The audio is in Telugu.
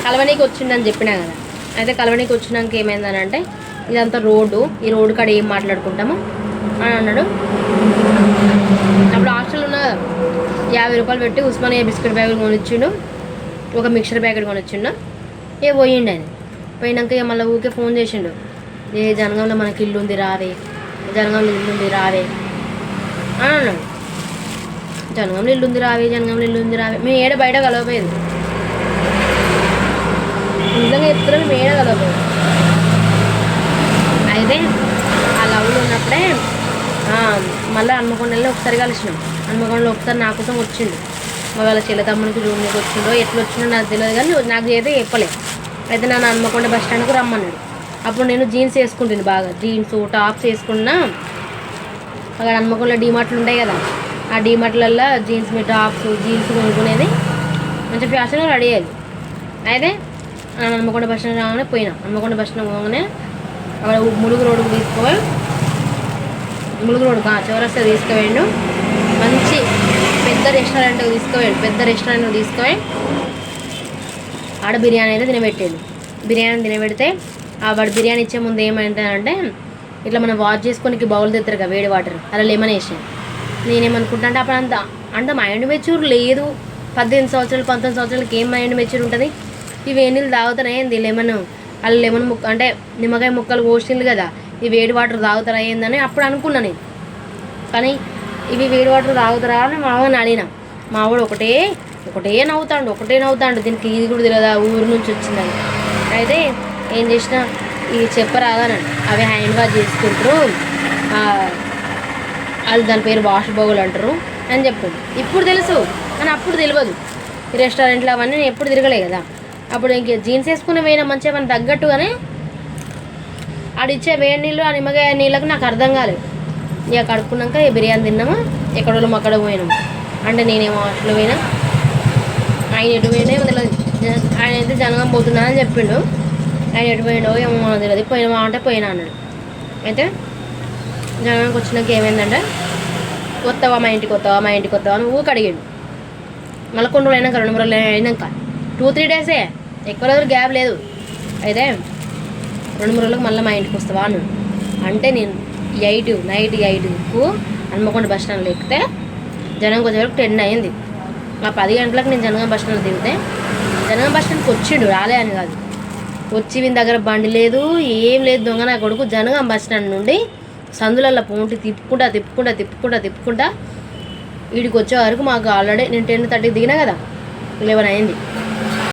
కలవనీకి వచ్చిందని చెప్పినా కదా. అయితే కలవనీకి వచ్చినాక ఏమైందని అంటే ఇదంతా రోడ్డు, ఈ రోడ్డు కాడ ఏం మాట్లాడుకుంటాము అని అన్నాడు. అప్పుడు హాస్టల్ ఉన్న 50 రూపాయలు పెట్టి ఉస్మానియా బిస్కెట్ ప్యాకెట్ కొనిచ్చిండు, ఒక మిక్చర్ ప్యాకెట్ కొనిచ్చిండు. పోయిండు ఆయన. పోయినాక ఇక మళ్ళీ ఊరికే ఫోన్ చేసిండు, జనగంలో మనకి ఇల్లు ఉంది రావే, జనగంలో ఇల్లు ఉంది రావే అని అన్నాడు. జనగంలో ఇల్లు ఉంది రావే, జనగంలో ఇల్లు ఉంది రావే. మేము ఏడ బయట కలవపోయేది, నిజంగా చెప్తున్నాం, మేము ఏడ కలవపోయేది. అయితే ఆ లవ్లో ఉన్నప్పుడే మళ్ళీ హన్మకొండలో ఒకసారి కలిసినాం. హన్మకొండలో ఒకసారి నా కోసం వచ్చిండు, వాళ్ళ చెల్ల తమ్మునికి రూమ్కి వచ్చిండో ఎట్లా వచ్చిండో నాకు తెలియదు, కానీ నాకు అయితే చెప్పలేదు. అయితే నన్ను హన్మకొండ బస్ స్టాండ్కి రమ్మన్నాడు. అప్పుడు నేను జీన్స్ వేసుకుంటాను, బాగా జీన్స్ టాప్స్ వేసుకున్నా. అక్కడ హన్మకొండలో డీమార్ట్లు ఉంటాయి కదా, ఆ డీమార్ట్లల్లో జీన్స్ మీద టాప్స్ జీన్స్ కొనుక్కునేది, మంచి ఫ్యాషన్గా రెడీ అయ్యేది. అయితే హన్మకొండ బస్ స్టాండ్ రాగానే పోయినా. హన్మకొండ బస్ స్టాండ్ పోగానే అక్కడ ములుగు రోడ్డుకు తీసుకుపోయి, ములుగు రోడ్డు చౌరస్తా తీసుకుపోయాడు. మంచి పెద్ద రెస్టారెంట్కి తీసుకుపోయి ఆడ బిర్యానీ అయితే తినబెట్టాడు. బిర్యానీ తినబెడితే వాడు బిర్యానీ ఇచ్చే ముందు ఏమైందంటే ఇట్లా మనం వాష్ చేసుకొని బౌల్ తెస్తారు కదా వేడి వాటర్, అలా లెమన్ వేసాను. నేనేమనుకుంటా అంటే అప్పుడు అంత మైండ్ మెచ్యూర్ లేదు. 18 సంవత్సరాలు 19 సంవత్సరాలకి ఏం మైండ్ మెచ్యూర్ ఉంటుంది? ఇవి నీళ్ళు తాగుతానేంది, లెమన్ అలా లెమన్ ముక్క అంటే నిమ్మకాయ ముక్కలు పోసింది కదా, ఈ వేడి వాటర్ తాగుతారా ఏందని అప్పుడు అనుకున్నా నేను. కానీ ఇవి వేడి వాటర్ తాగుతారా అని మా వాడిని అడిగినా. మా వాడు ఒకటే నవ్వుతాడు, దీనికి ఇది కూడా తెలియదా ఊరు నుంచి వచ్చిందని. అయితే ఏం చేసినా ఇది చెప్పరాదనండి, అవి హ్యాండ్ వాష్ చేసుకుంటారు, అది దాని పేరు వాష్ బౌల్ అంటారు అని చెప్పింది. ఇప్పుడు తెలుసు కానీ అప్పుడు తెలియదు. ఈ రెస్టారెంట్లు అవన్నీ నేను ఎప్పుడు తిరగలే కదా. అప్పుడు ఇంక జీన్స్ వేసుకుని పోయినా మంచిగా మనం తగ్గట్టుగానే ఆడిచ్చే వేడి నీళ్ళు ఆ నిమ్మకాయ నీళ్ళకి నాకు అర్థం కాలేదు. ఇక కడుక్కున్నాక బిర్యానీ తిన్నామా, ఎక్కడో అక్కడ పోయినాము. అంటే నేనేమో హాస్టల్లో పోయినా, ఆయన ఎటు పోయినా తెలియదు. ఆయన అయితే జనగం పోతున్నా అని చెప్పిండు. ఆయన ఎటు పోయిండో ఏమో తెలియదు. పోయినా అంటే పోయినా అన్నాడు. అయితే జనగంకి వచ్చినాక ఏమైందంటే వస్తావా మా ఇంటికి వస్తావా అని ఊరికి అడిగాడు. మళ్ళీ కొన్ని రోజులు అయినాక 2 రోజులు అయినాక 2-3 డేసే, ఎక్కువ రోజులు గ్యాప్ లేదు. అయితే 2-3 రోజులకు మళ్ళీ మా ఇంటికి వస్తావా అన్నాడు. అంటే నేను నైట్ 8కు హన్మకొండ బస్ స్టాండ్లో ఎక్కితే జనగంకి వచ్చేవరకు 10 అయింది. ఆ 10 గంటలకు నేను జనగం బస్ స్టాండ్లో దిగితే జనగం బస్ స్టాండ్కి వచ్చిండు, రాలే అని కాదు. వచ్చి వీని దగ్గర బండి లేదు, ఏం లేదు. దొంగ నా కొడుకు జనగం బస్ స్టాండ్ నుండి సందులల్లో పోంటి తిప్పుకుంటా వీడికి వచ్చే వరకు మాకు ఆల్రెడీ నేను 10:30కి దిగినా కదా, 11 అయింది.